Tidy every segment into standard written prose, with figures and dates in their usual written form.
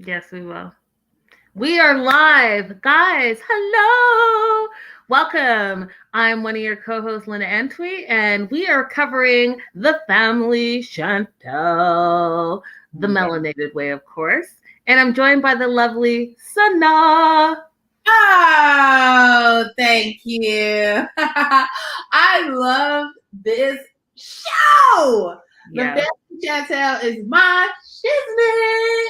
Yes, we will. We are live, guys. Hello. Welcome. I'm one of your co-hosts, Linda Antwi, and we are covering the family Chantel, the Yeah. melanated way, of course. And I'm joined by the lovely Sana. Oh, thank you. I love this show. The Yeah. Family Chantel is my shiznit.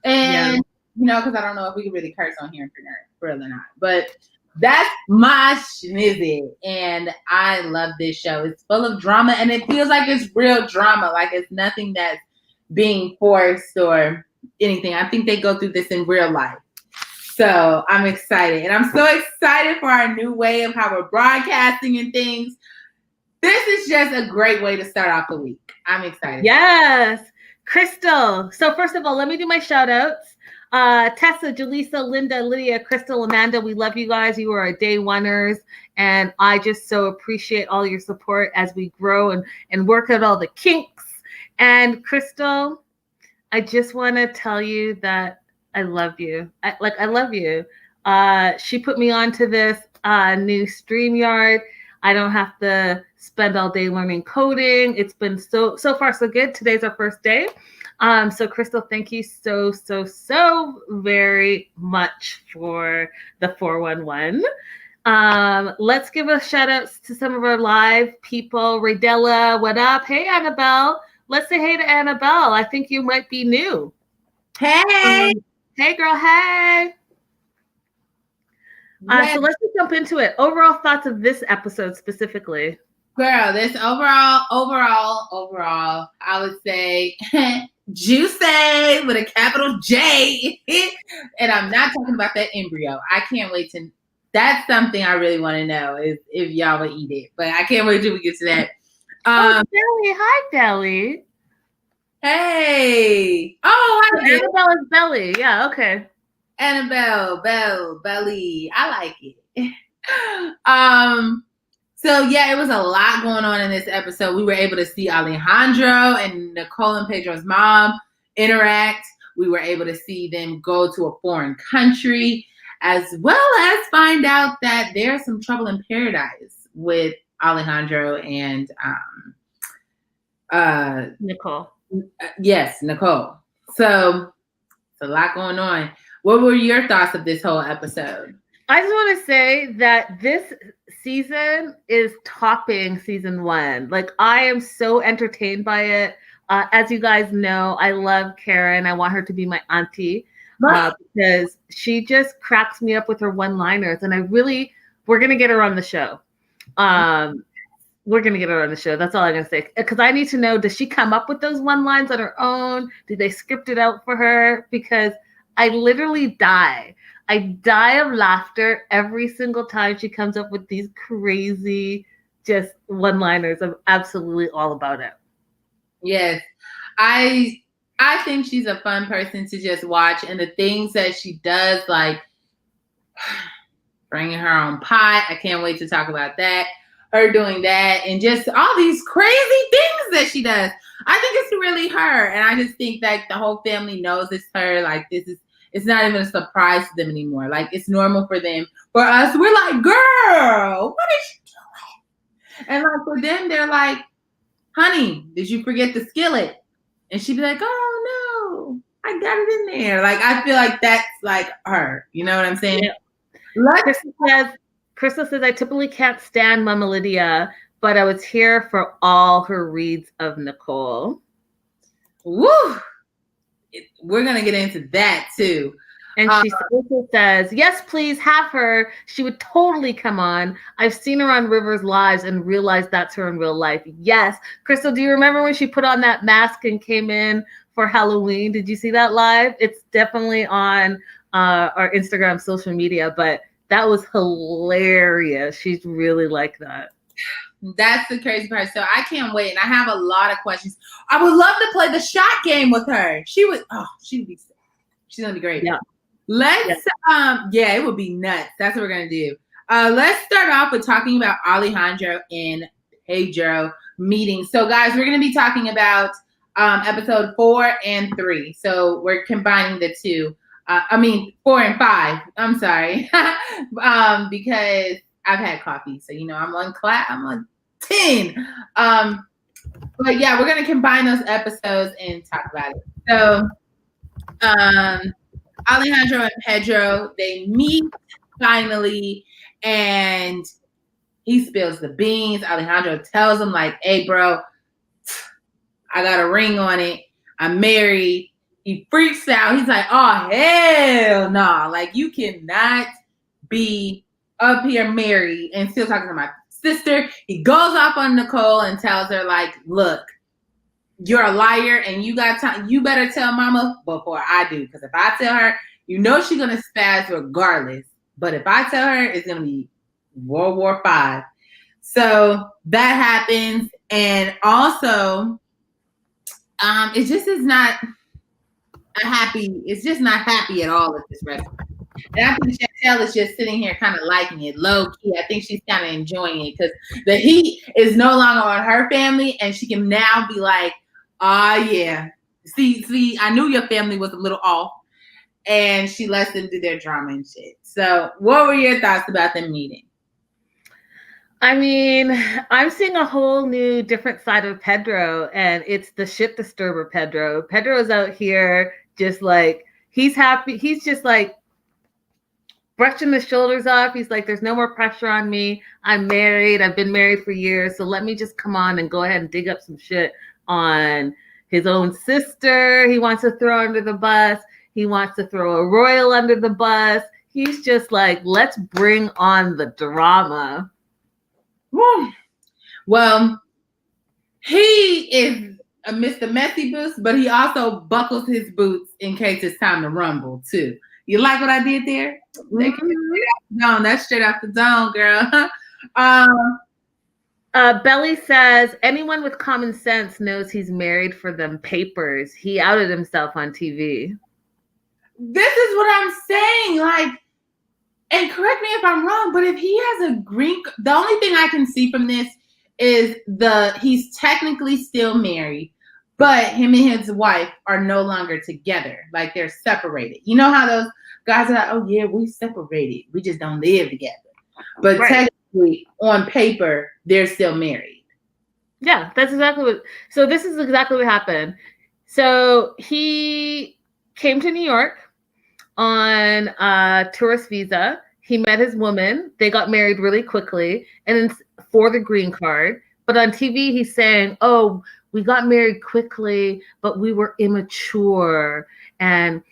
Yeah. And, because I don't know if we can really curse on here for real or not. But that's my schnizzit. And I love this show. It's full of drama, and it feels like it's real drama. Like it's nothing that's being forced or anything. I think they go through this in real life. So I'm excited. And I'm so excited for our new way of how we're broadcasting and things. This is just a great way to start off the week. I'm excited. Yes. Crystal. So first of all, let me do my shout outs. Tessa, Jaleesa, Linda, Lydia, Crystal, Amanda, we love you guys. You are our day oneers. And I just so appreciate all your support as we grow and work out all the kinks. And Crystal, I just want to tell you that I love you. I love you. She put me onto this new StreamYard. I don't have to spend all day learning coding. It's been so far so good. Today's our first day. So Crystal, thank you so very much for the 411. Let's give a shout outs to some of our live people. Radella, what up? Hey Annabelle. Let's say hey to Annabelle. I think you might be new. Hey. Hey girl, hey. So let's just jump into it. Overall thoughts of this episode specifically. Girl, this overall, I would say juicy with a capital J. And I'm not talking about that embryo. I can't wait to. That's something I really want to know is if y'all would eat it. But I can't wait till we get to that. Belly. Hi, Belly. Hey. Oh, hi, Annabella's Belly. Yeah, okay. Annabelle, Belly. I like it. So yeah, it was a lot going on in this episode. We were able to see Alejandro and Nicole and Pedro's mom interact. We were able to see them go to a foreign country, as well as find out that there's some trouble in paradise with Alejandro and Nicole. Yes, Nicole. So it's a lot going on. What were your thoughts of this whole episode? I just want to say that this season is topping season 1. Like, I am so entertained by it. As you guys know, I love Karen. I want her to be my auntie because she just cracks me up with her one-liners. And we're going to get her on the show. We're going to get her on the show. That's all I'm going to say. Because I need to know, does she come up with those one-lines on her own? Do they script it out for her? Because I literally die. I die of laughter every single time she comes up with these crazy just one-liners. I'm absolutely all about it. Yes. I think she's a fun person to just watch, and the things that she does, like bringing her own pot. I can't wait to talk about that. Her doing that and just all these crazy things that she does. I think it's really her. And I just think that the whole family knows it's her. Like it's not even a surprise to them anymore. Like it's normal for them. For us, we're like, girl, what is she doing? And like for them, they're like, honey, did you forget the skillet? And she'd be like, oh no, I got it in there. Like I feel like that's like her. You know what I'm saying? Yeah. Crystal says, I typically can't stand Mama Lidia, but I was here for all her reads of Nicole. Woo! We're going to get into that too. And she also says, yes, please have her. She would totally come on. I've seen her on River's Lives and realized that's her in real life. Yes. Crystal, do you remember when she put on that mask and came in for Halloween? Did you see that live? It's definitely on our Instagram social media, but that was hilarious. She's really like that. That's the crazy part. So I can't wait. And I have a lot of questions. I would love to play the shot game with her. She's going to be great. Yeah. It would be nuts. That's what we're going to do. Let's start off with talking about Alejandro and Pedro meeting. So guys, we're going to be talking about episode 4 and 3. So we're combining the two. 4 and 5. I'm sorry. Because I've had coffee. So, I'm on 10. But yeah, we're going to combine those episodes and talk about it. So, Alejandro and Pedro, they meet finally, and he spills the beans. Alejandro tells him, like, hey, bro, I got a ring on it. I'm married. He freaks out. He's like, oh, hell no. Nah. Like, you cannot be up here married and still talking to my sister. He goes off on Nicole and tells her, like, look, you're a liar and you got time. You better tell mama before I do. Because if I tell her, she's going to spaz regardless. But if I tell her, it's going to be World War V. So that happens. And also, it just is not it's just not happy at all at this restaurant. And I think Chantel is just sitting here kind of liking it low key. I think she's kind of enjoying it because the heat is no longer on her family, and she can now be like, oh yeah, see, I knew your family was a little off, and she lets them do their drama and shit. So what were your thoughts about them meeting? I mean, I'm seeing a whole new different side of Pedro, and it's the shit disturber Pedro. Pedro's out here just like, he's happy. He's just like brushing the shoulders off. He's like, there's no more pressure on me. I'm married. I've been married for years. So let me just come on and go ahead and dig up some shit on his own sister. He wants to throw under the bus. He wants to throw a royal under the bus. He's just like, let's bring on the drama. Well, he is a Mr. Messy Boots, but he also buckles his boots in case it's time to rumble too. You like what I did there? Mm-hmm. That's straight off the dome, girl. Belly says, anyone with common sense knows he's married for them papers. He outed himself on TV. This is what I'm saying. Like, and correct me if I'm wrong, but if he has a green, the only thing I can see from this is he's technically still married, but him and his wife are no longer together. Like, they're separated. You know how those guys are like, oh yeah, we separated. We just don't live together. But technically, on paper, they're still married. Yeah, that's exactly what. So this is exactly what happened. So he came to New York on a tourist visa. He met his woman. They got married really quickly, and then for the green card. But on TV, he's saying, "Oh, we got married quickly, but we were immature, and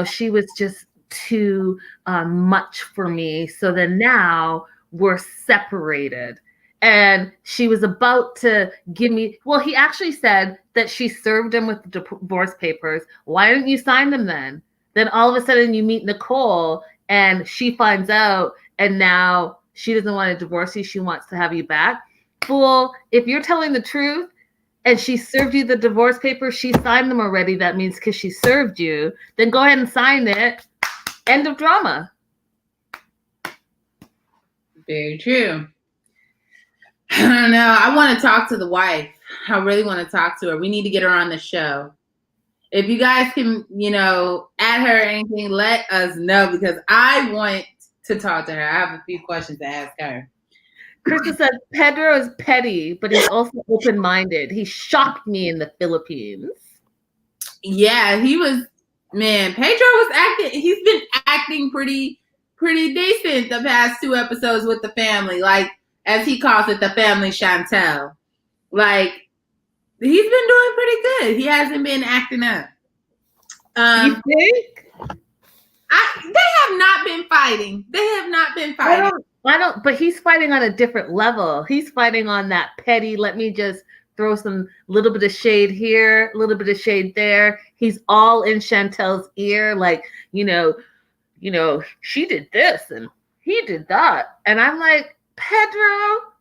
she was just too much for me. So then now we're separated." And she was about to give me. Well, he actually said that she served him with the divorce papers. Why didn't you sign them then? Then all of a sudden you meet Nicole and she finds out, and now she doesn't want to divorce you. She wants to have you back. Fool, if you're telling the truth and she served you the divorce papers, she signed them already. That means because she served you, then go ahead and sign it. End of drama. Very true. I don't know. I want to talk to the wife. I really want to talk to her. We need to get her on the show. If you guys can, add her or anything, let us know, because I want to talk to her. I have a few questions to ask her. Krista says, Pedro is petty, but he's also open-minded. He shocked me in the Philippines. Yeah, he was, man, Pedro was acting, he's been acting pretty decent the past 2 episodes with the family. Like, as he calls it, the family Chantel. Like, he's been doing pretty good. He hasn't been acting up. You think? They have not been fighting. I don't, but he's fighting on a different level. He's fighting on that petty, let me just throw some little bit of shade here, a little bit of shade there. He's all in Chantel's ear, like, she did this and he did that. And I'm like, Pedro.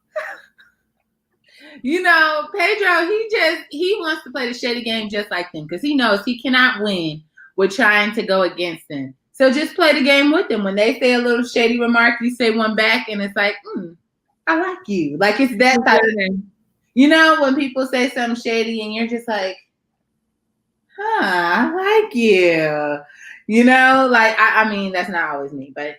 Pedro, he wants to play the shady game just like them, because he knows he cannot win with trying to go against them. So just play the game with them. When they say a little shady remark, you say one back, and it's like, I like you. Like, it's that type of thing. When people say something shady and you're just like, I like you. You know, like I mean, that's not always me, but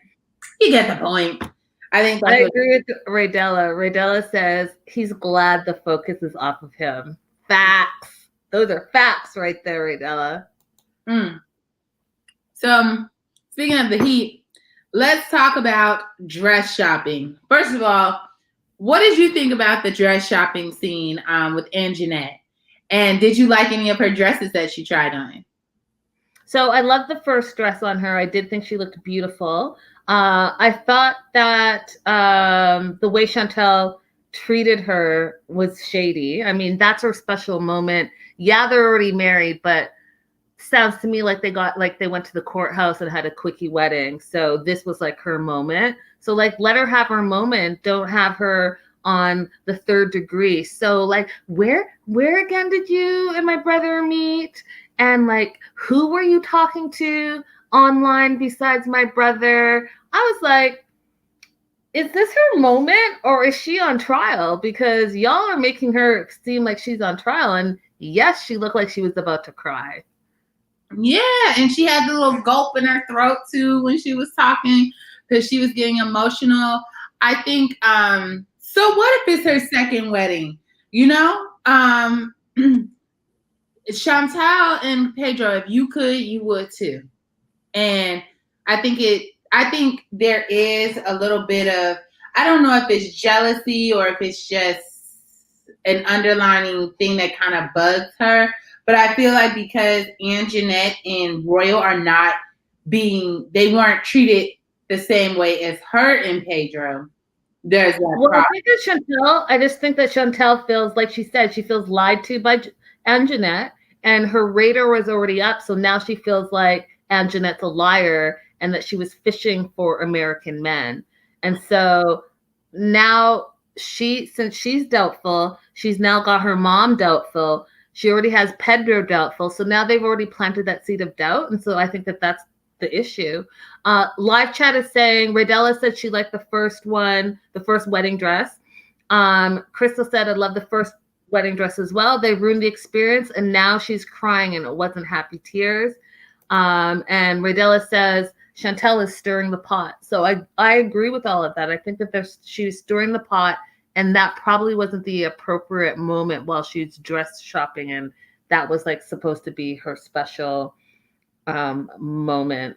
you get the point. I think I that's what. agree with Raydella. Raydella says he's glad the focus is off of him. Facts. Those are facts right there, Raydella. Mm. So, speaking of the heat, let's talk about dress shopping. First of all, what did you think about the dress shopping scene with Angenette? And did you like any of her dresses that she tried on? So I loved the first dress on her. I did think she looked beautiful. I thought that the way Chantel treated her was shady. I mean, that's her special moment. Yeah, they're already married, but sounds to me like they went to the courthouse and had a quickie wedding. So this was like her moment. So like let her have her moment. Don't have her on the third degree. So like where again did you and my brother meet? And like who were you talking to online besides my brother? I was like, is this her moment or is she on trial? Because y'all are making her seem like she's on trial. And yes, she looked like she was about to cry. Yeah, and she had the little gulp in her throat too when she was talking because she was getting emotional. I think so what if it's her second wedding? You know? Chantal and Pedro, if you could, you would too. And I think there is a little bit of, I don't know if it's jealousy or if it's just an underlining thing that kind of bugs her. But I feel like because Angenette and Royal are not they weren't treated the same way as her and Pedro. There's that Well, problem. I just think that Chantel feels like she said she feels lied to by Angenette, and her radar was already up. So now she feels like Angenette's a liar and that she was fishing for American men. And so now since she's doubtful, she's now got her mom doubtful. She already has Pedro doubtful. So now they've already planted that seed of doubt. And so I think that that's the issue. Live chat is saying Raydella said she liked the first wedding dress. Crystal said I love the first wedding dress as well. They ruined the experience, and now she's crying, and it wasn't happy tears. And Raydella says Chantel is stirring the pot. So I agree with all of that. I think that she's stirring the pot, and that probably wasn't the appropriate moment while she's dress shopping, and that was like supposed to be her special moment.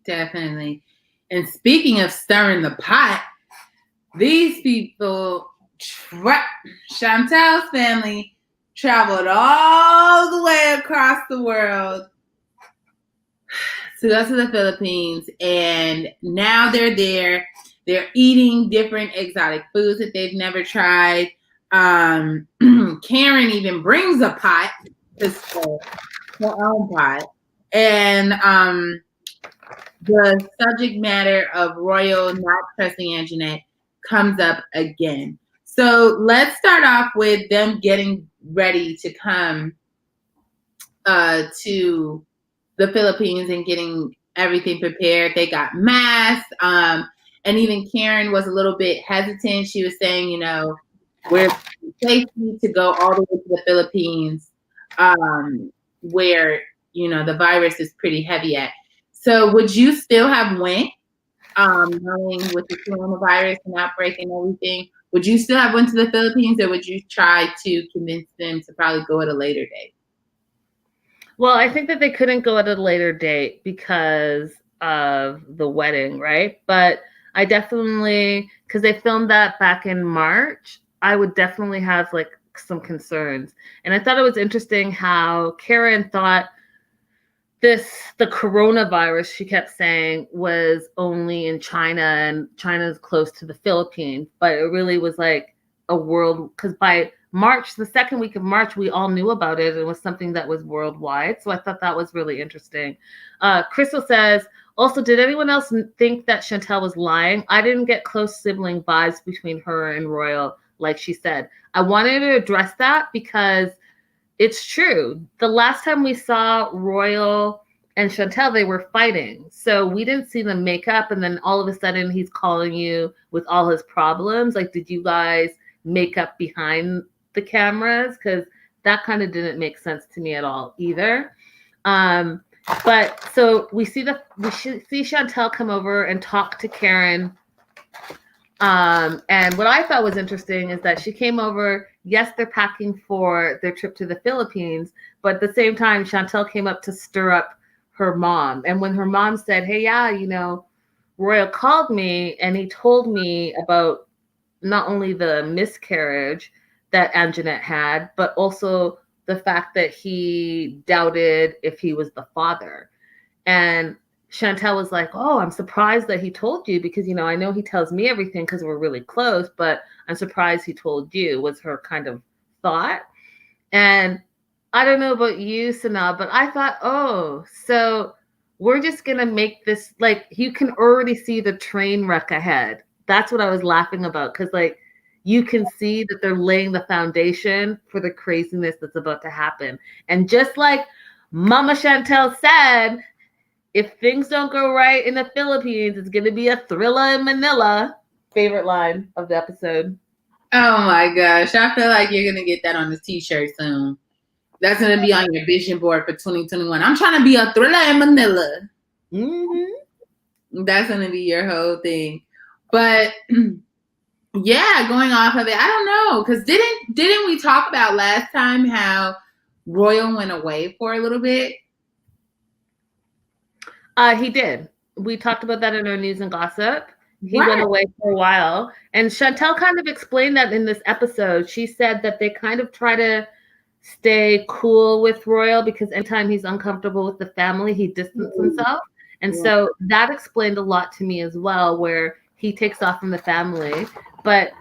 Definitely. And speaking of stirring the pot, these people, Chantel's family traveled all the way across the world to go to the Philippines. And now they're there. They're eating different exotic foods that they've never tried. Karen even brings a pot, her own pot. And the subject matter of Royal not trusting Angenette comes up again. So let's start off with them getting ready to come to the Philippines and getting everything prepared. They got masks. And even Karen was a little bit hesitant. She was saying, you know, we're safety to go all the way to the Philippines, where, you know, the virus is pretty heavy at. So would you still have went, knowing with the coronavirus and outbreak and everything, would you still have went to the Philippines, or would you try to convince them to probably go at a later date? Well, I think that they couldn't go at a later date because of the wedding, right? But I definitely, because they filmed that back in March, I would definitely have like some concerns. And I thought it was interesting how Karen thought the coronavirus, she kept saying, was only in China, and China's close to the Philippines, but it really was like a world, because by March, the second week of March, we all knew about it. It was something that was worldwide. So I thought that was really interesting. Crystal says, also, did anyone else think that Chantel was lying? I didn't get close sibling vibes between her and Royal, like she said. I wanted to address that because it's true. The last time we saw Royal and Chantel, they were fighting. So we didn't see them make up. And then all of a sudden he's calling you with all his problems. Like, did you guys make up behind the cameras? Because That kind of didn't make sense to me at all either. But so we see Chantel come over and talk to Karen. And what I thought was interesting is that she came over. Yes, they're packing for their trip to the Philippines, but at the same time, Chantel came up to stir up her mom. And when her mom said, "Hey, yeah, Royal called me and he told me about not only the miscarriage that Angenette had, but also the fact that he doubted if he was the father." And Chantel was like, "Oh, I'm surprised that he told you because, I know he tells me everything because we're really close, but I'm surprised he told you," was her kind of thought. And I don't know about you, Sanaa, but I thought, oh, so we're just going to make this, like, you can already see the train wreck ahead. That's what I was laughing about because, like, you can see that they're laying the foundation for the craziness that's about to happen. And just like Mama Chantel said, if things don't go right in the Philippines, it's going to be a Thrilla in Manila. Favorite line of the episode. Oh my gosh. I feel like you're going to get that on the t-shirt soon. That's going to be on your vision board for 2021. I'm trying to be a Thrilla in Manila. Mm-hmm. That's going to be your whole thing. But yeah, going off of it, I don't know. Because didn't we talk about last time how Royal went away for a little bit? He did. We talked about that in our news and gossip. He went away for a while. And Chantel kind of explained that in this episode. She said that they kind of try to stay cool with Royal because anytime he's uncomfortable with the family, he distances himself. And so that explained a lot to me as well, where he takes off from the family. But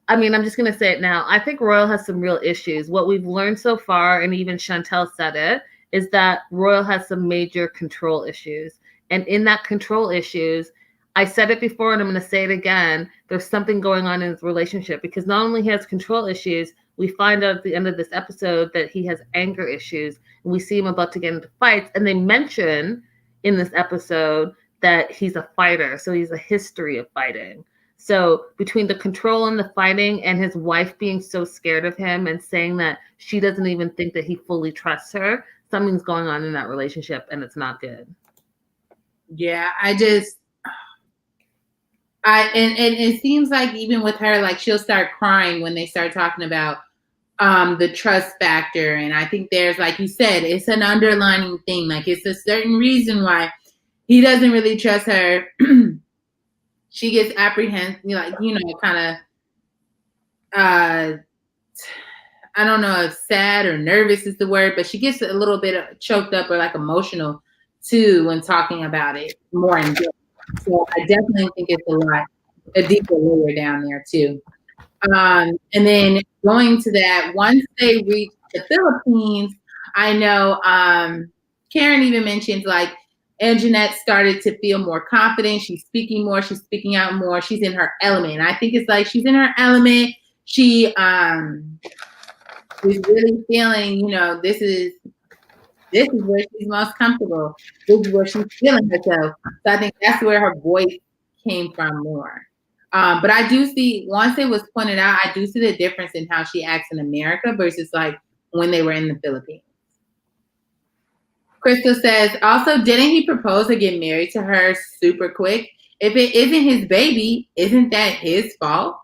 I mean, I'm just going to say it now. I think Royal has some real issues. What we've learned so far, and even Chantel said it, is that Royal has some major control issues. And in that control issues, I said it before and I'm going to say it again, there's something going on in his relationship because not only he has control issues, we find out at the end of this episode that he has anger issues. And we see him about to get into fights. And they mention in this episode that he's a fighter. So he's a history of fighting. So between the control and the fighting and his wife being so scared of him and saying that she doesn't even think that he fully trusts her, something's going on in that relationship and it's not good. Yeah, and it seems like even with her, like she'll start crying when they start talking about the trust factor. And I think there's, like you said, it's an underlining thing. Like it's a certain reason why he doesn't really trust her. She gets apprehensive, like, kind of, I don't know if sad or nervous is the word, but she gets a little bit choked up or like emotional too when talking about it more in depth. So I definitely think it's a deeper layer down there too. And then going to that, once they reach the Philippines, I know Karen even mentioned like Angenette started to feel more confident. She's speaking more. She's speaking out more. She's in her element. And I think it's like she's in her element. She is really feeling, this is where she's most comfortable. This is where she's feeling herself. So I think that's where her voice came from more. But I do see, once it was pointed out, I do see the difference in how she acts in America versus like when they were in the Philippines. Crystal says, also, didn't he propose to get married to her super quick? If it isn't his baby, isn't that his fault?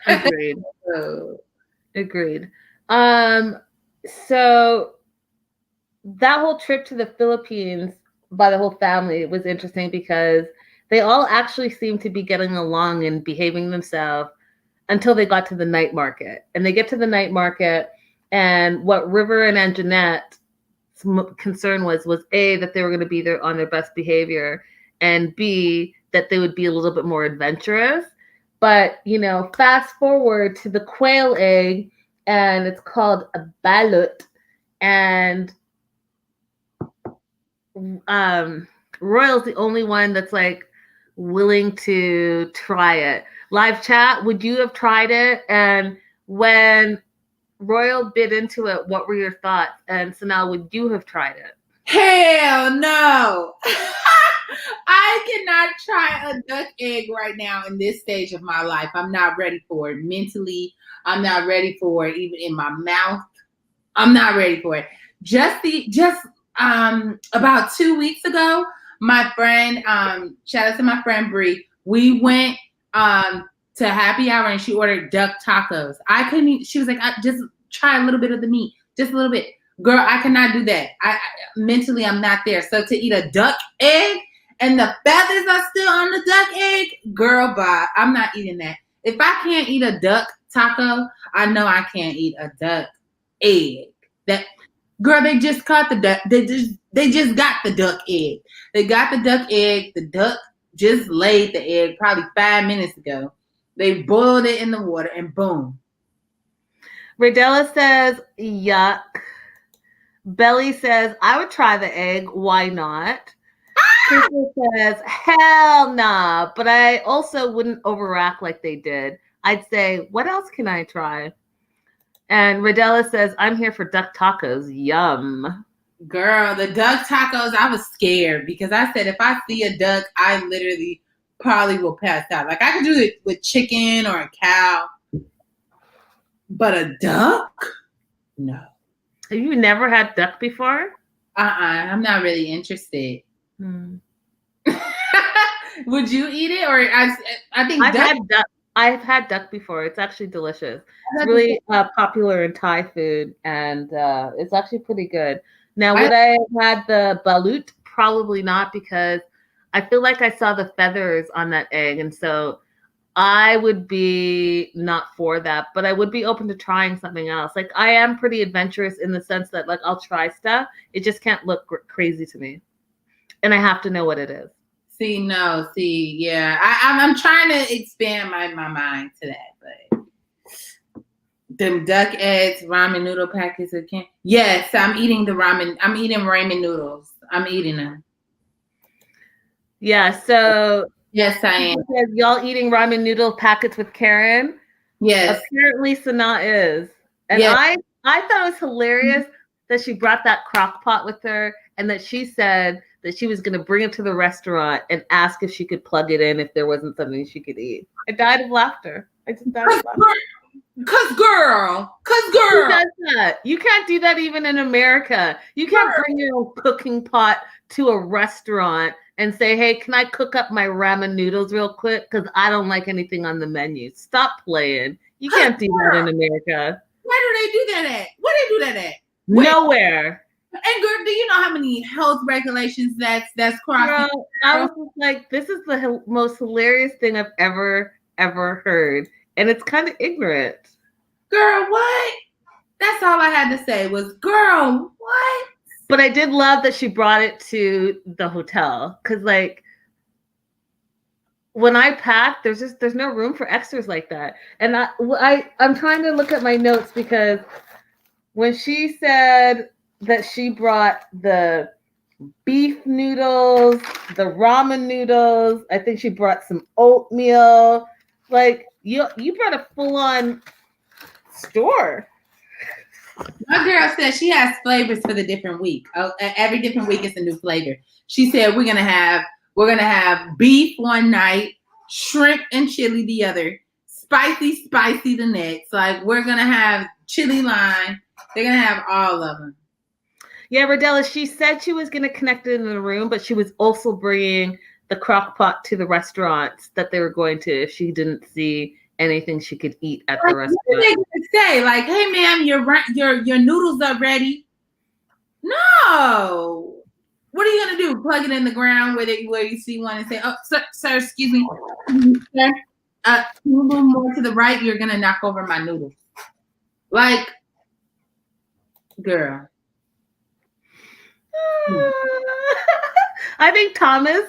Agreed. Agreed. So that whole trip to the Philippines by the whole family was interesting because they all actually seemed to be getting along and behaving themselves until they got to the night market. And they get to the night market, and what River and Angenette's concern was A, that they were going to be there on their best behavior, and B, that they would be a little bit more adventurous. But, fast forward to the quail egg, and it's called a balut, and Royal's the only one that's like willing to try it. Live chat, would you have tried it? And when Royal bit into it, what were your thoughts? And so now, would you have tried it? Hell no. I cannot try a duck egg right now in this stage of my life. I'm not ready for it mentally. I'm not ready for it even in my mouth. I'm not ready for it. Just about 2 weeks ago, my friend, shout out to my friend Bree, we went to happy hour and she ordered duck tacos. I couldn't eat, she was like, I just try a little bit of the meat, just a little bit. Girl, I cannot do that. I mentally I'm not there. So to eat a duck egg and the feathers are still on the duck egg, girl, bye. I'm not eating that. If I can't eat a duck taco, I know I can't eat a duck egg. That girl, they just caught the duck. They just got the duck egg. They got the duck egg. The duck just laid the egg probably 5 minutes ago. They boiled it in the water and boom. Radella says, yuck. Belly says, I would try the egg. Why not? Crystal says, hell nah. But I also wouldn't overact like they did. I'd say, what else can I try? And Radella says, I'm here for duck tacos. Yum. Girl, the duck tacos, I was scared because I said, if I see a duck, I literally probably will pass out. Like I could do it with chicken or a cow. But a duck? No. Have you never had duck before? I'm not really interested. Would you eat it? Or I think I've had duck before. It's actually delicious. It's really popular in Thai food, and it's actually pretty good. Now, would I have had the balut? Probably not, because I feel like I saw the feathers on that egg, and so I would be not for that, but I would be open to trying something else. Like I am pretty adventurous in the sense that like I'll try stuff. It just can't look crazy to me, and I have to know what it is. Yeah. I'm trying to expand my mind to that, but them duck eggs, ramen noodle packets again. Yes, I'm eating the ramen. I'm eating ramen noodles. I'm eating them. Yeah, so yes, I am. Y'all eating ramen noodle packets with Karen? Yes. Apparently Sanaa is. And yes. I thought it was hilarious that she brought that crock pot with her and that she said that she was going to bring it to the restaurant and ask if she could plug it in if there wasn't something she could eat. I died of laughter. I just died of laughter. Cause girl. Who does that? You can't do that even in America. You can't bring your own cooking pot to a restaurant and say, hey, can I cook up my ramen noodles real quick? Because I don't like anything on the menu. Stop playing. You can't do that in America. Where do they do that at? Where do they do that at? Nowhere. And girl, do you know how many health regulations that's crossing? Girl, I was just like, this is the most hilarious thing I've ever heard. And it's kind of ignorant. Girl, what? That's all I had to say was, girl, what? But I did love that she brought it to the hotel. Because, like, when I packed, there's no room for extras like that. And I'm trying to look at my notes because when she said that she brought the beef noodles, the ramen noodles, I think she brought some oatmeal. Like, you brought a full-on store. My girl said she has flavors for the different week. Every different week is a new flavor. She said we're gonna have beef one night, shrimp and chili the other, spicy the next. Like we're gonna have chili lime. They're gonna have all of them. Yeah, Rodella, she said she was gonna connect it in the room, but she was also bringing the crock pot to the restaurants that they were going to if she didn't see anything she could eat at the restaurant. What are they gonna say? Like, hey ma'am, your noodles are ready. No. What are you gonna do? Plug it in the ground where you see one and say, oh, sir, excuse me. Sir, a little more to the right, you're gonna knock over my noodles. Like, girl. I think Thomas,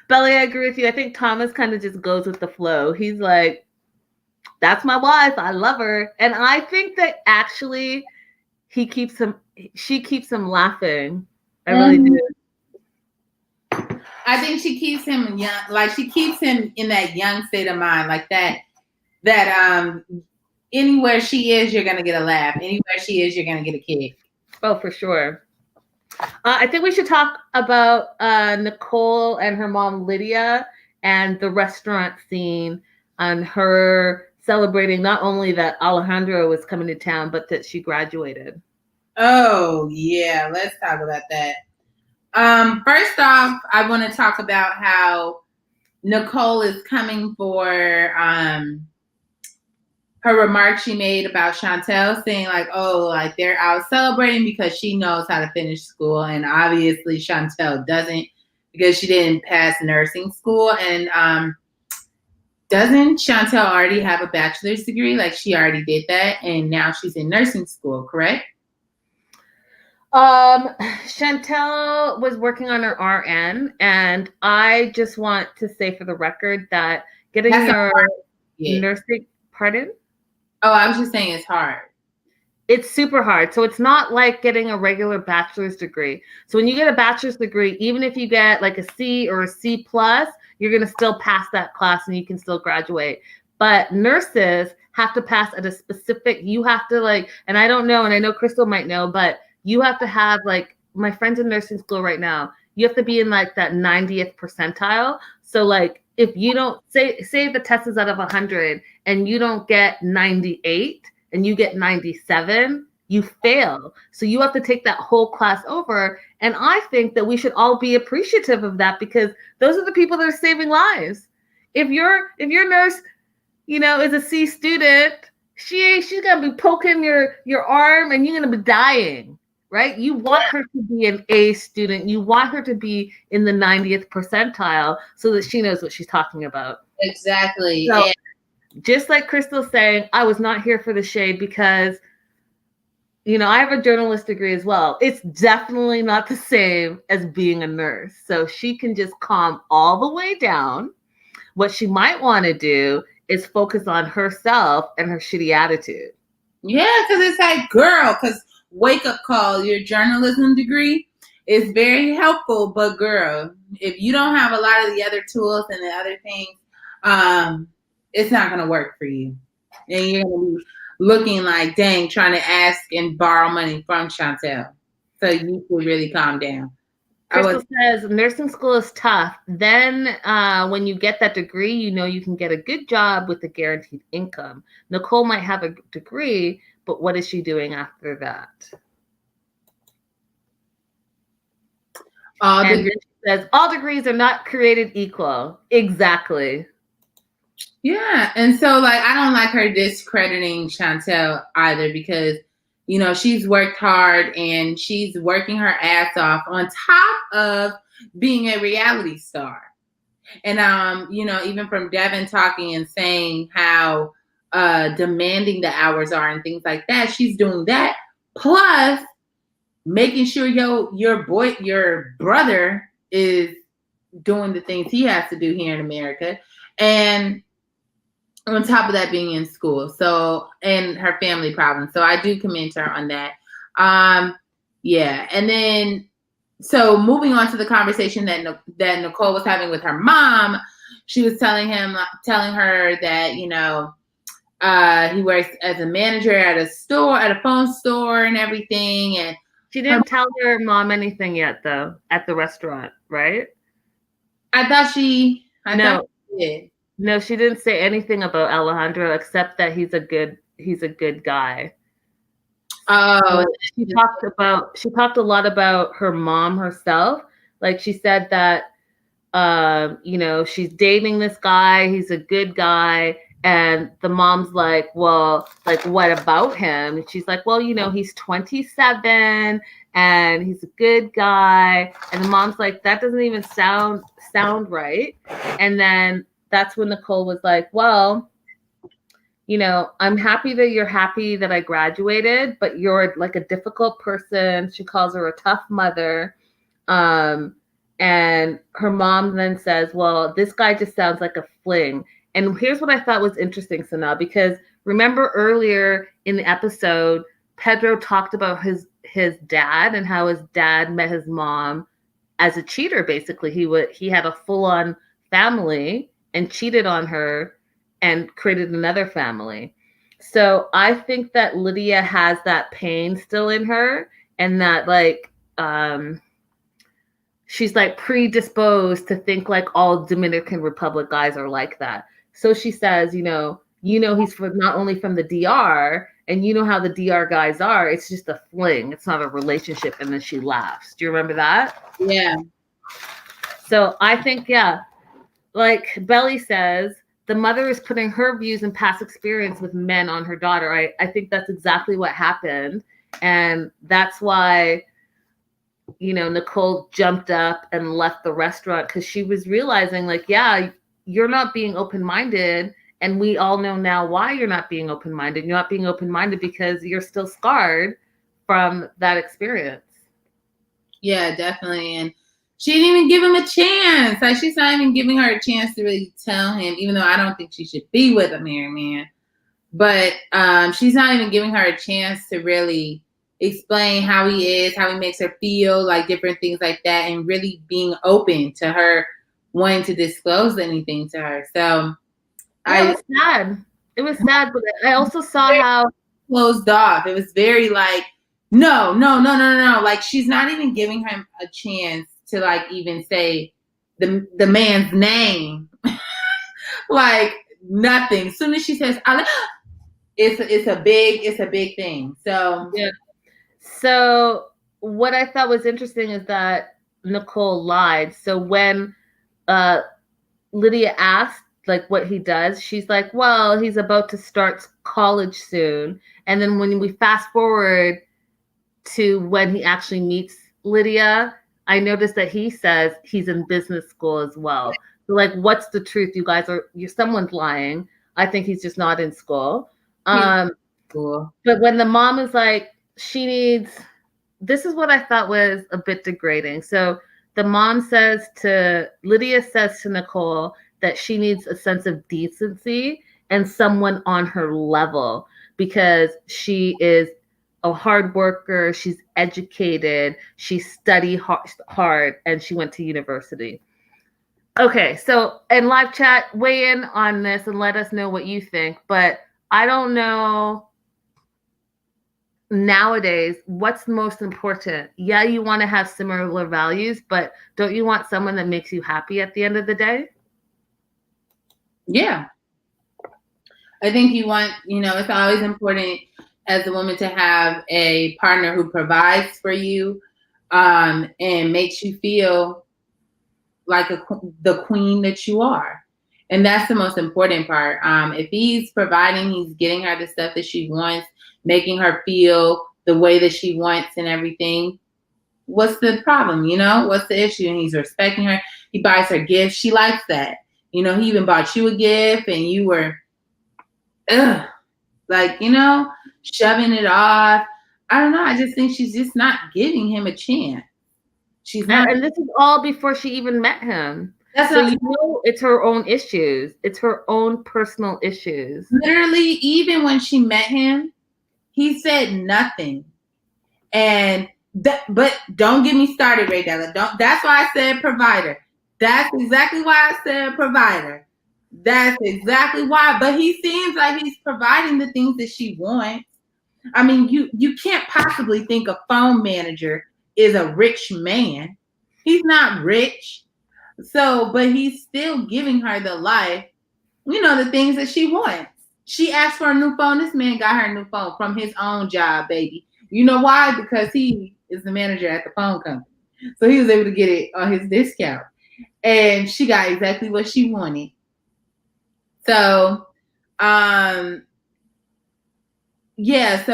Belly, I agree with you. I think Thomas kind of just goes with the flow. He's like, that's my wife. I love her. And I think that actually she keeps him laughing. I really do. I think she keeps him young, like she keeps him in that young state of mind, like that anywhere she is, you're gonna get a laugh. Anywhere she is, you're gonna get a kick. Oh, for sure. I think we should talk about Nicole and her mom Lidia and the restaurant scene and her celebrating not only that Alejandro was coming to town, but that she graduated. Oh yeah, let's talk about that. First off, I want to talk about how Nicole is coming for her remark she made about Chantel, saying like, oh, like they're out celebrating because she knows how to finish school. And obviously Chantel doesn't, because she didn't pass nursing school. And doesn't Chantel already have a bachelor's degree? Like she already did that. And now she's in nursing school, correct? Chantel was working on her RN, and I just want to say for the record that getting your nursing, pardon? Oh, I was just saying it's hard. It's super hard. So it's not like getting a regular bachelor's degree. So when you get a bachelor's degree, even if you get like a C or a C plus, you're going to still pass that class and you can still graduate. But nurses have to pass at a specific, you have to like, and I don't know, and I know Crystal might know, but you have to have like, my friends in nursing school right now, you have to be in like that 90th percentile. So like, if you don't say the test is out of 100 and you don't get 98 and you get 97, you fail. So you have to take that whole class over. And I think that we should all be appreciative of that, because those are the people that are saving lives. If your nurse, you know, is a C student, she's gonna be poking your arm and you're gonna be dying. Right? You want her to be an A student. You want her to be in the 90th percentile so that she knows what she's talking about. Exactly. So, just like Crystal's saying, I was not here for the shade because, you know, I have a journalist degree as well. It's definitely not the same as being a nurse. So she can just calm all the way down. What she might want to do is focus on herself and her shitty attitude. Yeah, because it's like, girl, because wake up call, your journalism degree is very helpful, but girl, if you don't have a lot of the other tools and the other things, it's not going to work for you. And you're going to be looking like, dang, trying to ask and borrow money from Chantel. So you should really calm down. Crystal says nursing school is tough. Then when you get that degree, you know you can get a good job with a guaranteed income. Nicole might have a degree, but what is she doing after that? And she says, all degrees are not created equal. Exactly. Yeah. And so, like, I don't like her discrediting Chantel either, because, you know, she's worked hard and she's working her ass off on top of being a reality star. And, you know, even from Devin talking and saying how demanding the hours are and things like that, she's doing that. Plus making sure your brother is doing the things he has to do here in America. And on top of that, being in school. So, and her family problems. So I do commend her on that. Yeah. And then, so moving on to the conversation that Nicole was having with her mom, she was telling her that, you know, he works as a manager at a phone store and everything. And she didn't tell her mom anything yet, though, at the restaurant, right? I thought she did. No, she didn't say anything about Alejandro except that he's a good guy. Oh, so she talked a lot about her mom herself. Like she said that you know, she's dating this guy, he's a good guy. And the mom's like, well, like, what about him? And she's like, well, you know, he's 27 and he's a good guy. And the mom's like, that doesn't even sound right. And then that's when Nicole was like, well, you know, I'm happy that you're happy that I graduated, but you're like a difficult person. She calls her a tough mother. And her mom then says, well, this guy just sounds like a fling. And here's what I thought was interesting, Sanaa, because remember earlier in the episode, Pedro talked about his dad and how his dad met his mom as a cheater. Basically, he had a full-on family and cheated on her and created another family. So I think that Lidia has that pain still in her, and that like she's like predisposed to think like all Dominican Republic guys are like that. So she says, he's not only from the DR, and you know how the DR guys are. It's just a fling. It's not a relationship. And then she laughs. Do you remember that? Yeah. So I think, yeah, like Belly says, the mother is putting her views and past experience with men on her daughter. I think that's exactly what happened. And that's why, Nicole jumped up and left the restaurant, because she was realizing, like, yeah, you're not being open-minded. And we all know now why you're not being open-minded. You're not being open-minded because you're still scarred from that experience. Yeah, definitely. And she didn't even give him a chance. Like, she's not even giving her a chance to really tell him, even though I don't think she should be with a married man. But she's not even giving her a chance to really explain how he is, how he makes her feel, like different things like that, and really being open to her wanting to disclose anything to her. So it was sad. It was sad, but I also saw how closed off. It was very like, no. Like, she's not even giving him a chance to like even say the man's name. Like, nothing. As soon as she says, it's a big thing. So yeah. So what I thought was interesting is that Nicole lied. So when Lidia asked like what he does, she's like, well, he's about to start college soon. And then when we fast forward to when he actually meets Lidia, I noticed that he says he's in business school as well. So like, what's the truth? Someone's lying. I think he's just not in school. Cool. But when the mom is like, this is what I thought was a bit degrading. So the mom Lidia says to Nicole that she needs a sense of decency and someone on her level, because she is a hard worker, she's educated, she studied hard, and she went to university. Okay, so in live chat, weigh in on this and let us know what you think. But I don't know nowadays what's most important. Yeah, you want to have similar values, but don't you want someone that makes you happy at the end of the day? Yeah. I think you want, it's always important as a woman to have a partner who provides for you and makes you feel like the queen that you are. And that's the most important part. If he's providing, he's getting her the stuff that she wants, making her feel the way that she wants and everything, what's the problem? What's the issue? And he's respecting her. He buys her gifts. She likes that. He even bought you a gift and you were, shoving it off. I don't know. I just think she's just not giving him a chance. She's not. And this is all before she even met him. That's so it's her own issues. It's her own personal issues. Literally, even when she met him, he said nothing. And but don't get me started, Ray Della. That's why I said provider. That's exactly why I said provider. That's exactly why. But he seems like he's providing the things that she wants. I mean, you can't possibly think a phone manager is a rich man. He's not rich. So, but he's still giving her the life, the things that she wants. She asked for a new phone. This man got her a new phone from his own job, baby. You know why? Because he is the manager at the phone company. So he was able to get it on his discount. And she got exactly what she wanted. So, yeah,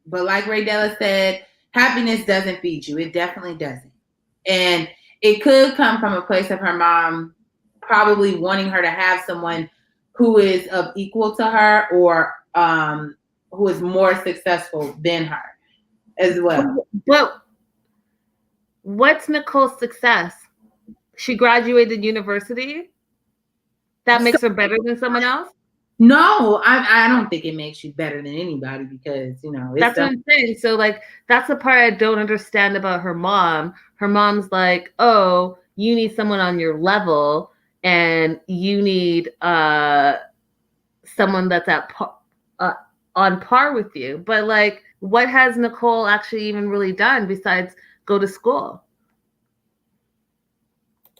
but like Ray Della said, happiness doesn't feed you. It definitely doesn't. And it could come from a place of her mom probably wanting her to have someone who is of equal to her or who is more successful than her as well. But what's Nicole's success? She graduated university? That makes her better than someone else? No, I don't think it makes you better than anybody because, that's what I'm saying. So, like, that's the part I don't understand about her mom. Her mom's like, oh, you need someone on your level and you need someone that's on par with you. But, like, what has Nicole actually even really done besides go to school?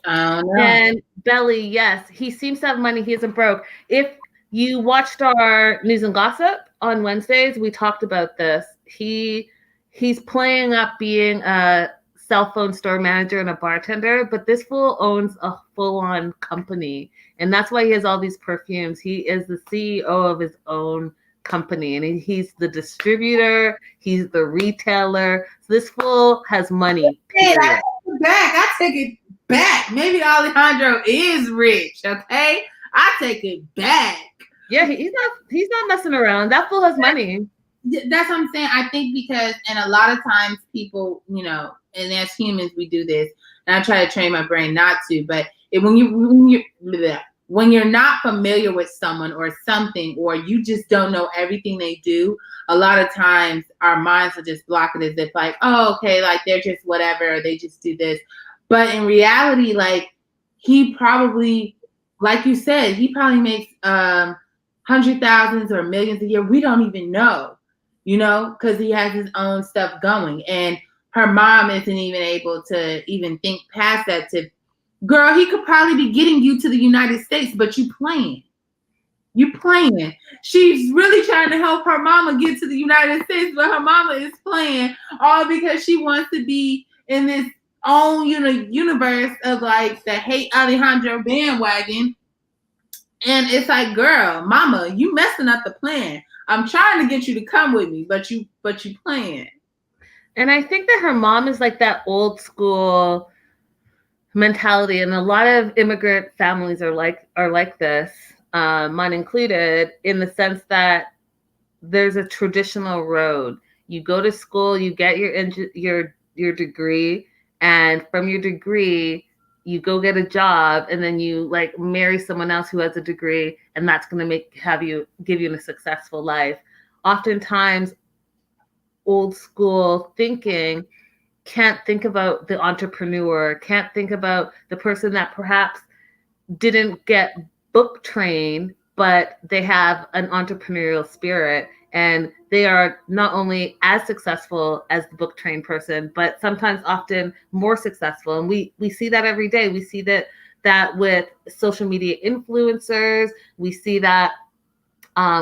I don't know. And Belly, yes, he seems to have money. He isn't broke. If you watched our news and gossip on Wednesdays, we talked about this. He's playing up being a cell phone store manager and a bartender, but this fool owns a full-on company, and that's why he has all these perfumes. He is the CEO of his own company, and he's the distributor. He's the retailer. So this fool has money. Hey, I take it back. I take it back. Maybe Alejandro is rich. Okay, I take it back. Yeah, he's not messing around. That fool has money. That's what I'm saying. I think because, and a lot of times people, and as humans we do this, and I try to train my brain not to. But when you're not familiar with someone or something, or you just don't know everything they do, a lot of times our minds will just block it as if like, oh, okay, like they're just whatever, or they just do this. But in reality, like he probably, like you said, he probably makes hundred thousands or millions a year. We don't even know, because he has his own stuff going. And her mom isn't even able to even think past that to, girl, he could probably be getting you to the United States, but you playing. She's really trying to help her mama get to the United States, but her mama is playing all because she wants to be in this own universe of like the hate Alejandro bandwagon. And it's like, girl, mama, you messing up the plan. I'm trying to get you to come with me, but you playing. And I think that her mom is like that old school mentality, and a lot of immigrant families are like this, mine included, in the sense that there's a traditional road. You go to school, you get your degree, and from your degree you go get a job, and then you like marry someone else who has a degree, and that's going to give you a successful life. Oftentimes old school thinking can't think about the entrepreneur, can't think about the person that perhaps didn't get book trained, but they have an entrepreneurial spirit, and they are not only as successful as the book trained person, but sometimes often more successful. And we see that every day. We see that with social media influencers. We see that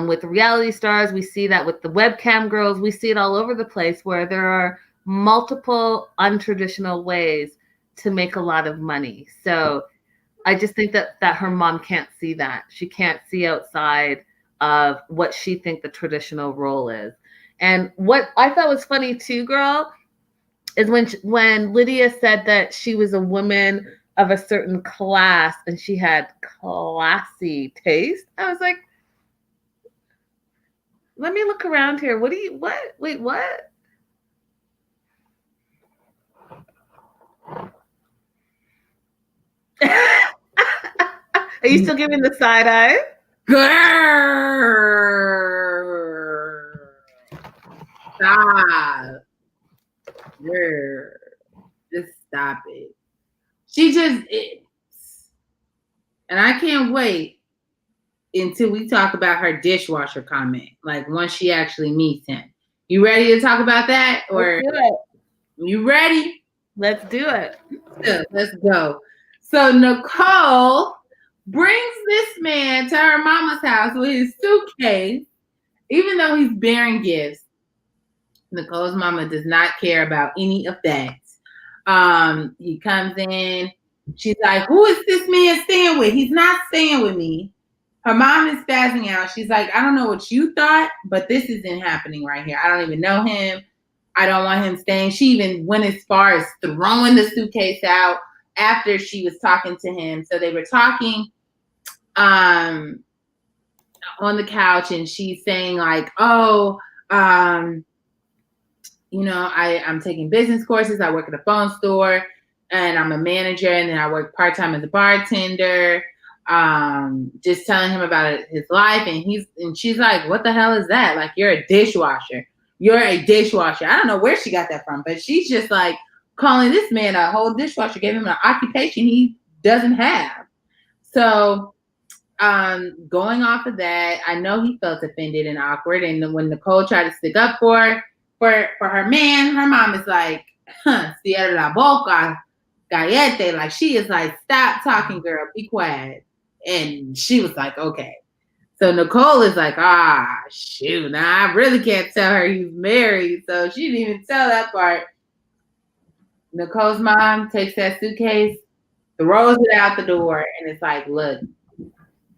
with reality stars. We see that with the webcam girls. We see it all over the place, where there are multiple untraditional ways to make a lot of money. So I just think that her mom can't see that. She can't see outside of what she thinks the traditional role is. And what I thought was funny too, girl, is when Lidia said that she was a woman of a certain class and she had classy taste. I was like, let me look around here. Wait, what? Are you still giving the side eye? Girl, stop. Girl, just stop it. She just is. And I can't wait until we talk about her dishwasher comment. Like once she actually meets him. You ready to talk about that? Or Let's do it. You ready? Let's do it. Let's go. So Nicole brings this man to her mama's house with his suitcase, even though he's bearing gifts. Nicole's mama does not care about any of that. He comes in. She's like, who is this man staying with? He's not staying with me. Her mom is spazzing out. She's like, I don't know what you thought, but this isn't happening right here. I don't even know him. I don't want him staying. She even went as far as throwing the suitcase out after she was talking to him. So they were talking on the couch, and she's saying like, I'm taking business courses. I work at a phone store, and I'm a manager, and then I work part-time as a bartender. Just telling him about his life, and she's like, what the hell is that? Like, you're a dishwasher. I don't know where she got that from, but she's just like calling this man a whole dishwasher, gave him an occupation he doesn't have. So going off of that, I know he felt offended and awkward. And when Nicole tried to stick up for her man, her mom is like, cierra la boca. gallete. Like, she is like, stop talking, girl, be quiet. And she was like, okay. So Nicole is like, shoot, now I really can't tell her he's married. So she didn't even tell that part. Nicole's mom takes that suitcase, throws it out the door, and it's like, look,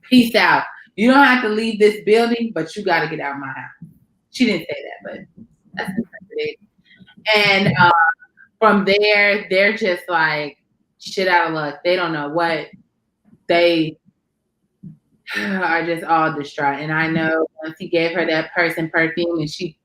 peace out. You don't have to leave this building, but you got to get out of my house. She didn't say that, but that's interpreted. And from there, they're just like shit out of luck. They don't know what. They are just all distraught. And I know once he gave her that person perfume and she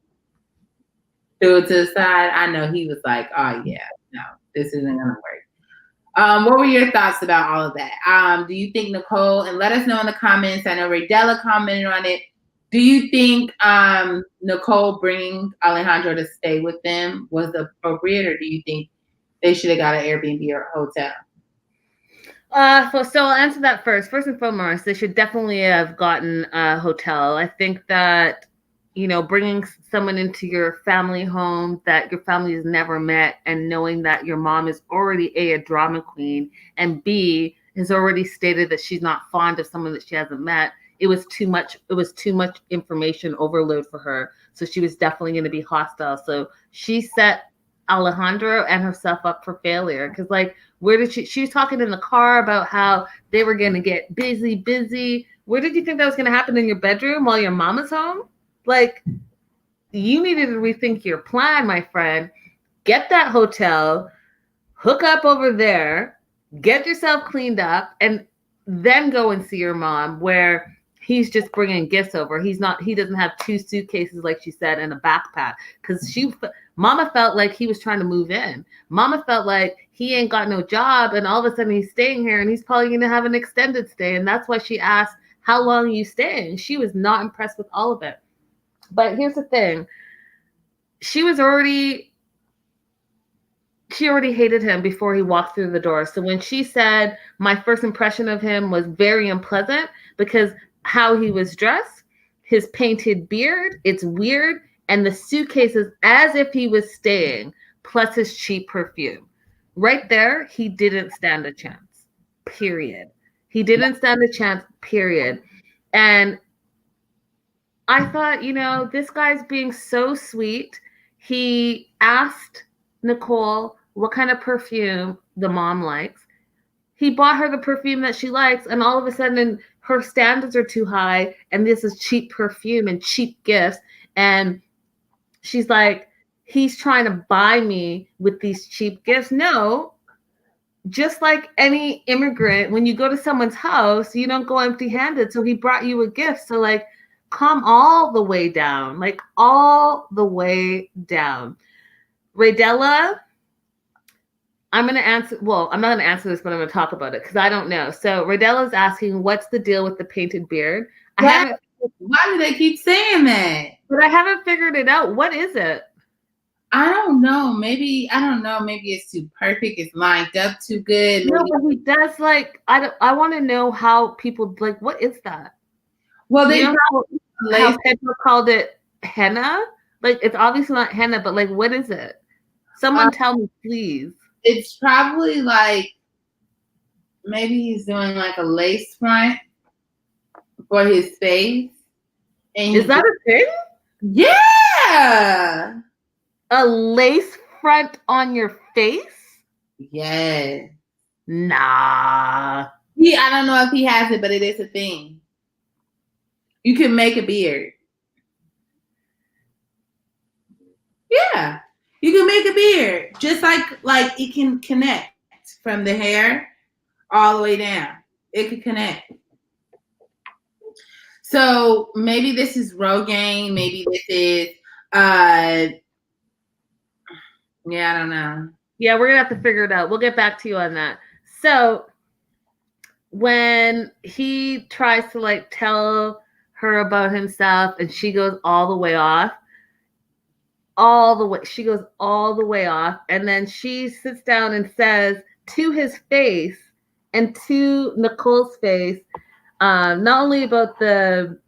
threw it to the side, I know he was like, oh yeah, no, this isn't gonna work. What were your thoughts about all of that? Do you think Nicole, and let us know in the comments, I know Raydella commented on it. Do you think Nicole bringing Alejandro to stay with them was appropriate, or do you think they should have got an Airbnb or a hotel? So I'll answer that first. First and foremost, they should definitely have gotten a hotel. I think that, bringing someone into your family home that your family has never met, and knowing that your mom is already a drama queen, and B, has already stated that she's not fond of someone that she hasn't met. It was too much. It was too much information overload for her. So she was definitely going to be hostile. So she set Alejandro and herself up for failure. Because, like, where did she was talking in the car about how they were going to get busy. Where did you think that was going to happen? In your bedroom while your mama's home? Like, you needed to rethink your plan, my friend. Get that hotel, hook up over there, get yourself cleaned up, and then go and see your mom, where he's just bringing gifts over. He doesn't have 2 suitcases, like she said, and a backpack. Because Mama felt like he was trying to move in. Mama felt like he ain't got no job, and all of a sudden he's staying here, and he's probably going to have an extended stay. And that's why she asked, how long are you staying? She was not impressed with all of it. But here's the thing. She already hated him before he walked through the door. So when she said, my first impression of him was very unpleasant because how he was dressed, his painted beard, it's weird, and the suitcases as if he was staying, plus his cheap perfume. Right there, he didn't stand a chance, period. He didn't stand a chance, period. And I thought, this guy's being so sweet. He asked Nicole what kind of perfume the mom likes. He bought her the perfume that she likes, and all of a sudden her standards are too high, and this is cheap perfume and cheap gifts. And she's like, he's trying to buy me with these cheap gifts. No, just like any immigrant, when you go to someone's house, you don't go empty-handed. So he brought you a gift. So, like, come all the way down, like all the way down. Raydella, I'm going to answer. Well, I'm not going to answer this, but I'm going to talk about it because I don't know. So Raydella's asking, what's the deal with the painted beard? Why do they keep saying that? But I haven't figured it out. What is it? I don't know. Maybe it's too perfect. It's lined up too good. No, but he does, like, I want to know how people, like, what is that? Well, they how Pedro called it henna. Like, it's obviously not henna, but, like, what is it? Someone tell me, please. It's probably like, maybe he's doing like a lace front for his face. And is that a thing? Yeah. A lace front on your face? Yeah. Nah. I don't know if he has it, but it is a thing. You can make a beard. Yeah. You can make a beard. Just like it can connect from the hair all the way down. It could connect. So maybe this is Rogaine. Maybe this is yeah, I don't know. Yeah, we're gonna have to figure it out. We'll get back to you on that. So when he tries to, like, tell her about himself, and she goes all the way off, she goes all the way off, and then she sits down and says to his face and to Nicole's face, not only about the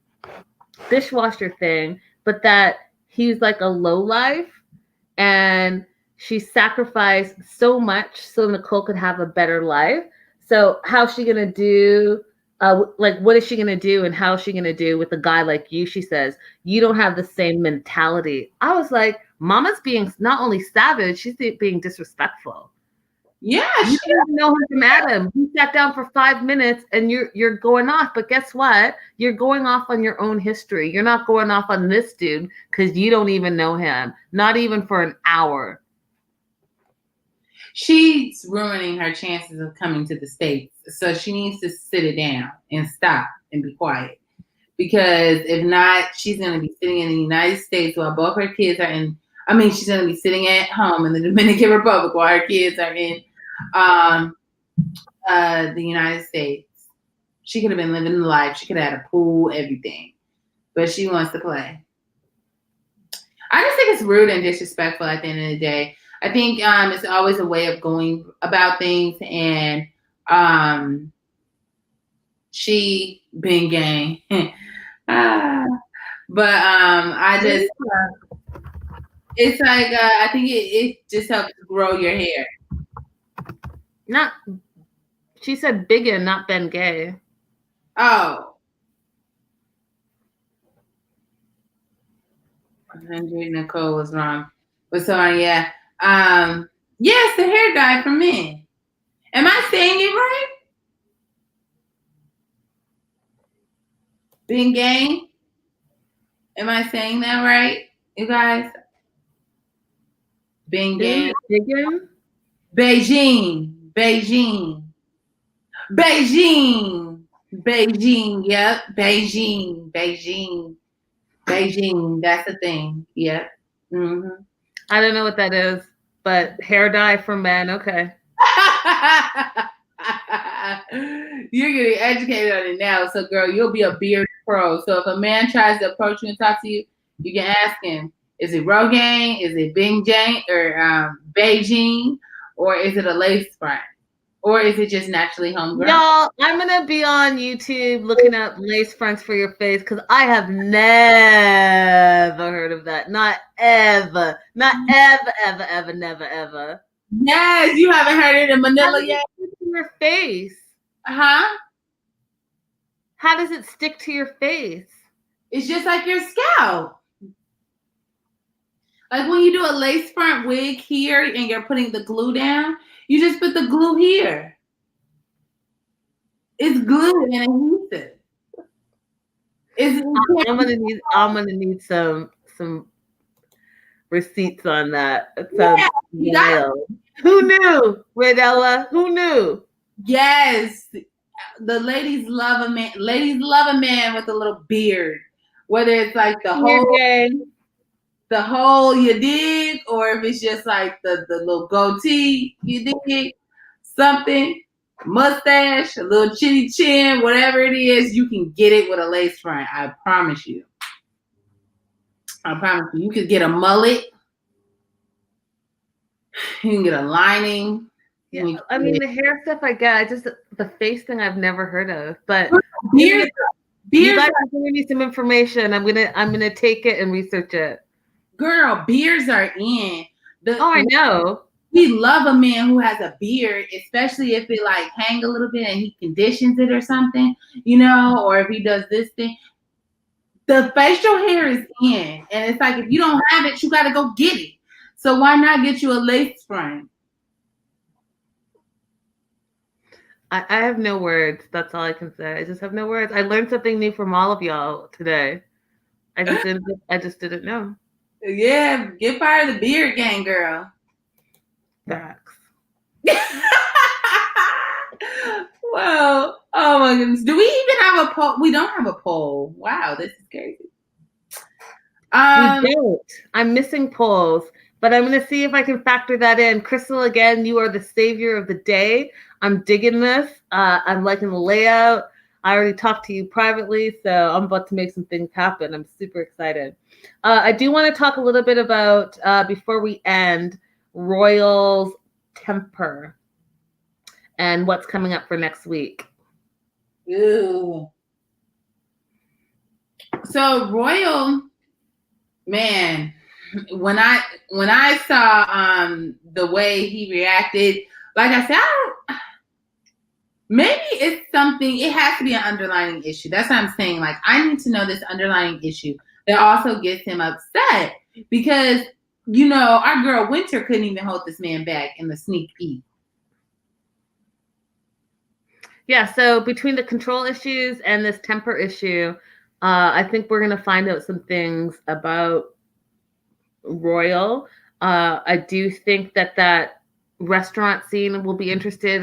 dishwasher thing, but that he's like a lowlife. And She sacrificed so much so Nicole could have a better life. So how's she gonna do? Like, what is she gonna do, and how is she gonna do with a guy like you? She says you don't have the same mentality. I was like, Mama's being not only savage, she's being disrespectful. Yeah, you didn't know him from Adam. You sat down for 5 minutes and you're going off. But guess what? You're going off on your own history. You're not going off on this dude because you don't even know him, not even for an hour. She's ruining her chances of coming to the States. So she needs to sit it down and stop and be quiet. Because if not, she's going to be sitting in the United States while both her kids are in. I mean, she's going to be sitting at home in the Dominican Republic while her kids are in the United States. She could have been living the life. She could have had a pool, everything. But she wants to play. I just think it's rude and disrespectful at the end of the day. I think it's always a way of going about things, and she being gay. But I just, it's like, I think it just helps grow your hair. Not, she said biggin, not Ben Gay. Oh. 100 Nicole was wrong. But so, yeah. Yes, the hair dye for men. Am I saying it right? Being gay? Am I saying that right, you guys? Being gay? Biggin? Beijing. Yep. Beijing. That's the thing. Yep. Mm-hmm. I don't know what that is, but hair dye for men. Okay. You're getting educated on it now. So, girl, you'll be a beard pro. So if a man tries to approach you and talk to you, you can ask him, is it Rogaine? Is it Bingjang or Beijing? Or is it a lace front? Or is it just naturally homegrown? Y'all, I'm going to be on YouTube looking up lace fronts for your face because I have never heard of that. Not ever. Not ever, never, ever. Yes, you haven't heard it in Manila yet? Stick to your face. Huh? How does it stick to your face? It's just like your scalp. Like when you do a lace front wig here and you're putting the glue down, you just put the glue here. It's glue and adhesive. I'm gonna need some receipts on that. It sounds wild. Who knew, Redella? Who knew? Yes. The ladies love a man. Ladies love a man with a little beard. Whether it's like the whole you dig, or if it's just like the little goatee, you dig, something, mustache, a little chinny chin, whatever it is, you can get it with a lace front. I promise you. You could get a mullet. You can get a lining. Yeah, I mean the hair stuff I get. Just the face thing I've never heard of. But beards. You guys are giving me some information. I'm gonna take it and research it. Girl, beards are in. I know. We love a man who has a beard, especially if it like hang a little bit and he conditions it or something, or if he does this thing. The facial hair is in, and it's like if you don't have it, you got to go get it. So why not get you a lace front? I have no words. That's all I can say. I just have no words. I learned something new from all of y'all today. I just didn't know. Yeah, get part of the beard gang, girl. Facts. Well, oh my goodness. Do we even have a poll? We don't have a poll. Wow, this is crazy. We don't. I'm missing polls, but I'm going to see if I can factor that in. Crystal, again, you are the savior of the day. I'm digging this. I'm liking the layout. I already talked to you privately, so I'm about to make some things happen. I'm super excited. I do want to talk a little bit about, before we end, Royal's temper and what's coming up for next week. Ew. So Royal, man, when I saw the way he reacted, like I said, maybe it's something. It has to be an underlying issue. That's what I'm saying. Like, I need to know this underlying issue that also gets him upset because our girl Winter couldn't even hold this man back in the sneak peek. Yeah, so between the control issues and this temper issue, I think we're going to find out some things about Royal. I do think that restaurant scene will be interesting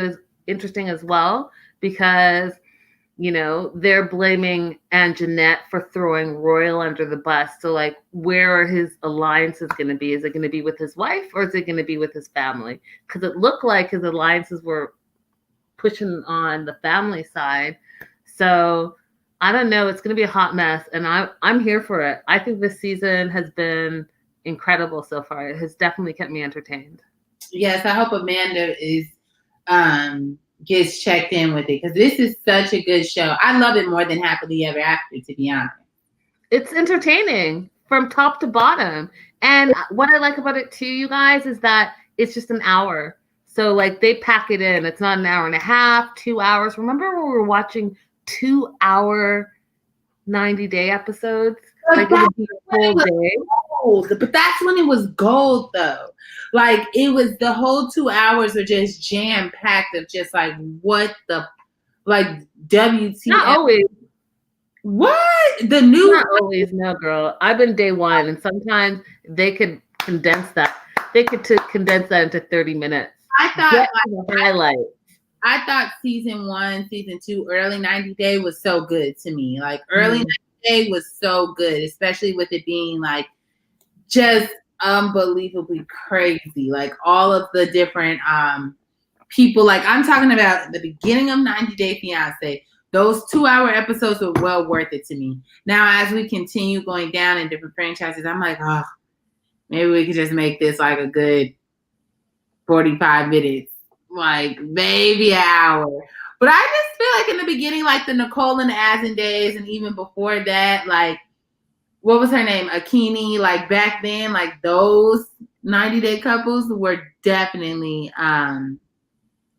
as well because, they're blaming Angenette for throwing Royal under the bus. So, like, where are his alliances going to be? Is it going to be with his wife or is it going to be with his family? Because it looked like his alliances were pushing on the family side. So I don't know. It's going to be a hot mess, and I'm here for it. I think this season has been incredible so far. It has definitely kept me entertained. Yes, I hope Amanda gets checked in with it because this is such a good show. I love it more than Happily Ever After, to be honest. It's entertaining from top to bottom. And what I like about it too, you guys, is that it's just an hour. So, like, they pack it in. It's not an hour and a half, 2 hours. Remember when we were watching 2-hour 90-day episodes? Like, it would be a whole day. Gold. But that's when it was gold, though. Like, it was the whole 2 hours were just jam-packed of just, like, what the, like, WTF. Not always. What? The new. Not always, no, girl. I've been day one, and sometimes they could condense that. They could condense that into 30 minutes. I thought highlight. I thought season 1, season 2, early 90 day was so good to me. Like, early 90 day was so good, especially with it being like just unbelievably crazy. Like, all of the different people. Like, I'm talking about the beginning of 90 Day Fiance. Those 2-hour episodes were well worth it to me. Now, as we continue going down in different franchises, I'm like, oh, maybe we could just make this like a good 45 minutes, like maybe an hour. But I just feel like in the beginning, like the Nicole and Asin days, and even before that, like, what was her name? Akini, like back then, like those 90-day couples were definitely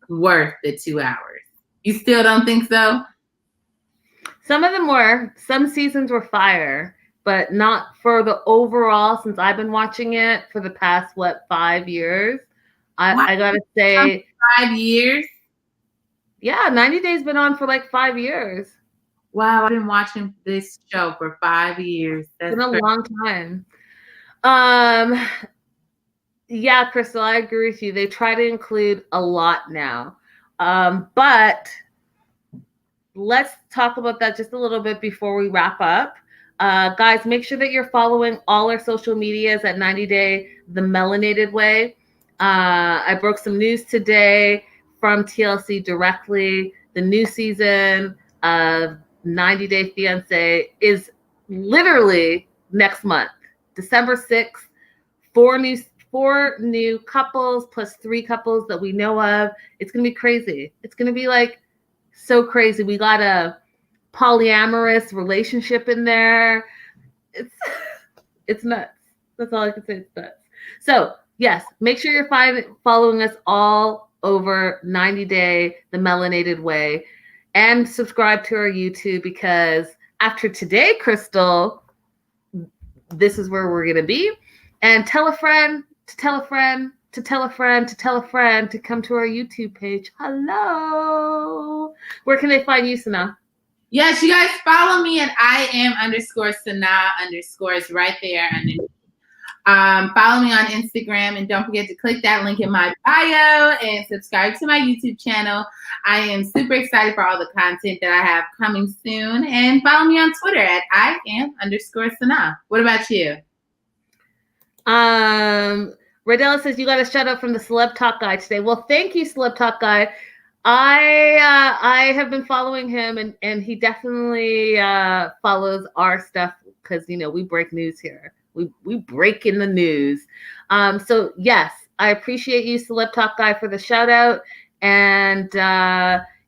worth the 2 hours. You still don't think so? Some of them were. Some seasons were fire, but not for the overall, since I've been watching it for the past, 5 years. I gotta say, 5 years. Yeah, 90 Days been on for like 5 years. Wow, I've been watching this show for 5 years. That's been a long time. Yeah, Crystal, I agree with you. They try to include a lot now. But let's talk about that just a little bit before we wrap up. Guys, make sure that you're following all our social medias at 90 Day The Melanated Way. I broke some news today from TLC directly. The new season of 90 Day Fiancé is literally next month, December 6th. 4 new couples plus 3 couples that we know of. It's going to be crazy. It's going to be like so crazy. We got a polyamorous relationship in there. It's nuts. That's all I can say. It's nuts. So, yes, make sure you're following us all over 90 Day The Melanated Way, and subscribe to our YouTube, because after today, Crystal, this is where we're going to be. And tell a friend to tell a friend to tell a friend to tell a friend to come to our YouTube page. Hello. Where can they find you, Sana? Yes, you guys follow me at IAM_Sana_ is right there underneath. Follow me on Instagram, and don't forget to click that link in my bio and subscribe to my YouTube channel. I am super excited for all the content that I have coming soon. And follow me on Twitter at IAM_Sana. What about you? Radella says you got a shout out from the Celeb Talk Guy today. Well, thank you, Celeb Talk Guy. I have been following him, and he definitely follows our stuff, because we break news here. We break in the news. So yes, I appreciate you, Celeb Talk Guy, for the shout out. And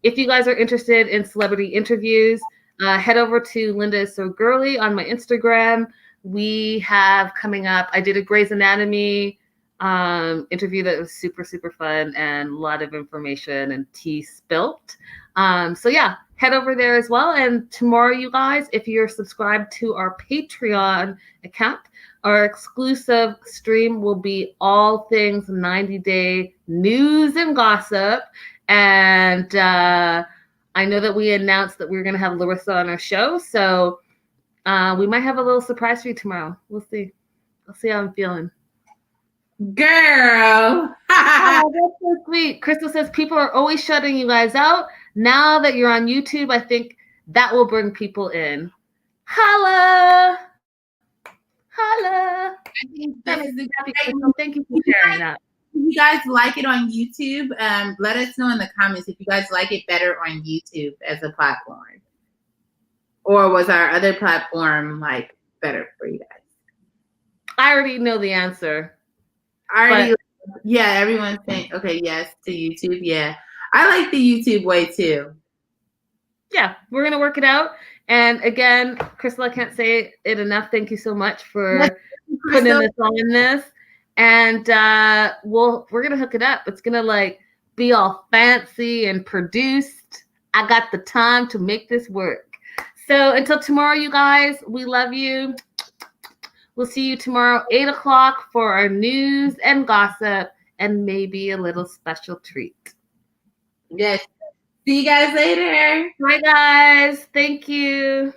if you guys are interested in celebrity interviews, head over to Linda Is So Girly on my Instagram. we have coming up. I did a Grey's Anatomy interview that was super, super fun and a lot of information and tea spilt. So yeah, head over there as well. And tomorrow, you guys, if you're subscribed to our Patreon account, our exclusive stream will be all things 90-day news and gossip. And I know that we announced that we were going to have Larissa on our show. So we might have a little surprise for you tomorrow. We'll see. I'll see how I'm feeling. Girl. Oh, that's so sweet. Crystal says people are always shutting you guys out. Now that you're on YouTube, I think that will bring people in. Holla! Holla! I think this is happy, Crystal. Thank you for sharing that. If you guys like it on YouTube, let us know in the comments if you guys like it better on YouTube as a platform. Or was our other platform like better for you guys? I already know the answer. Yeah, everyone's saying okay, yes to YouTube. Yeah. I like the YouTube way too. Yeah, we're gonna work it out. And again, Crystal, I can't say it enough. Thank you so much for putting this on this. And we're gonna hook it up. It's gonna like be all fancy and produced. I got the time to make this work. So until tomorrow, you guys, we love you. We'll see you tomorrow, 8 o'clock for our news and gossip and maybe a little special treat. Yes. See you guys later. Bye, guys. Thank you.